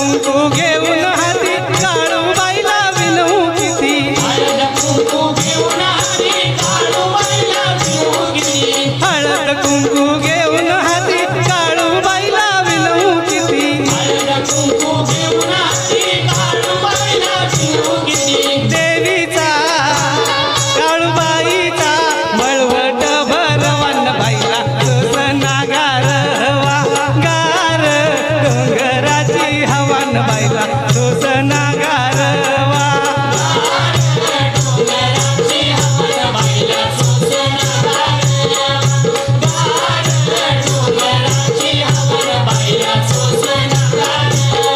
कुंकू घेऊन हाती काळूबाईला विनवू किती हळद कुंकू घेऊन हाती काळूबाईला विनवू किती हळद कुंकू घेऊन हाती काळूबाईला विनवू किती हळद कुंकू घेऊन हाती काळूबाईला विनवू किती देवीचा काळूबाईचा मळवट भरवन बाईला सोसना गारवा गार डोंगराची हवन बाईला सोसना गारवा डोंगराची हवन बाईला सोसना गारवा डोंगराची हवन बाईला सोसना गारवा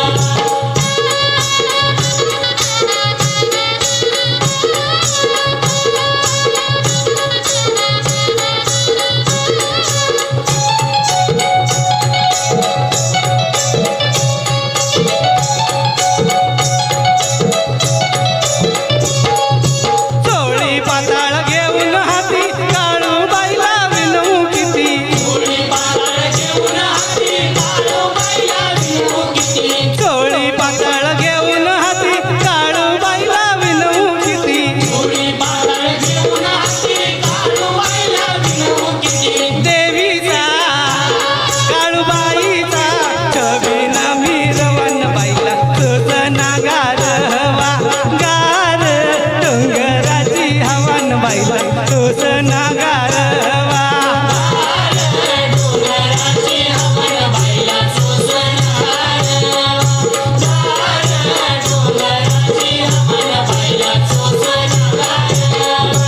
चोळी पाताळ घेऊन हाती काळूबाईला विनवू किती चोळी पाताळ घेऊन हाती काळूबाईला विनवू किती चोळी पाताळ घेऊन हाती काळूबाईला विनवू किती चोळी पाताळ घेऊन हाती काळूबाईला विनवू किती देवीचा काळूबाईचा छबीन मिरवन बाईला सोसना गारवा गार डोंगराची हवन बाईला सोसना गारवा डोंगराची हवन बाईला सोसना गारवा डोंगराची हवन बाईला सोसना गारवा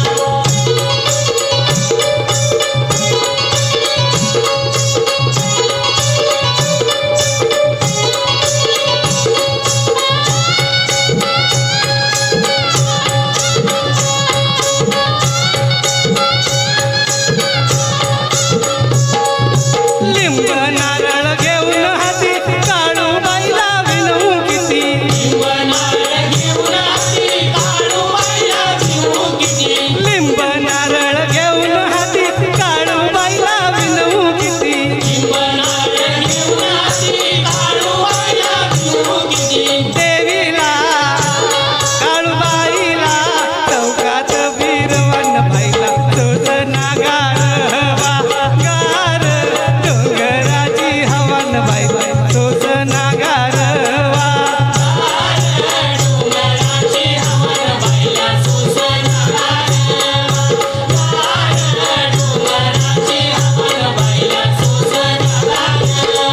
लिंब नारळ घेऊन हाती काळूबाईला विनवू किती नारळ घेऊन हाती काळूबाईला विनवू किती लिंब नारळ घेऊन हाती काळूबाईला विनवू किती नारळ घेऊन हाती काळूबाईला विनवू किती देवीला काळूबाईला चौकात फिरवन बाईला सोसना गारवा गार डोंगराची हवन बाईला सोसना गारवा डोंगराची हवन बाईला सोसना गारवा डोंगराची हवन बाईला सोसना गारवा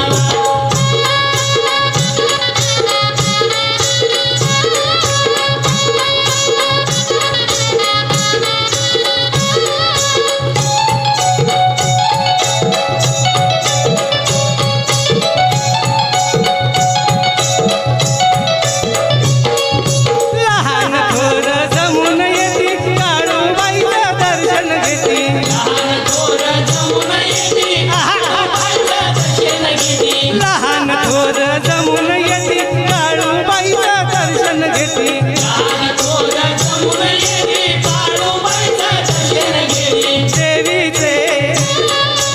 लहान थोर जमून येती काळूबाईचं दर्शन घेती लहान थोर जमून येती काळूबाईचं दर्शन घेती लहान थोर जमून येती काळूबाईचं दर्शन घेती लहान थोर जमून येती काळूबाईचं दर्शन घेती देवीचे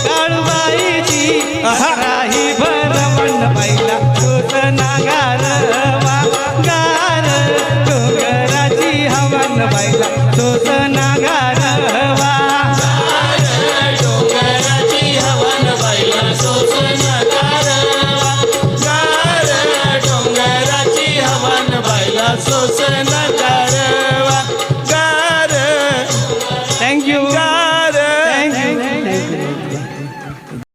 काळूबाईची राही भरवण बाईला सोसना गारवा गार डोंगराची हवन बाईला सोसना गारवा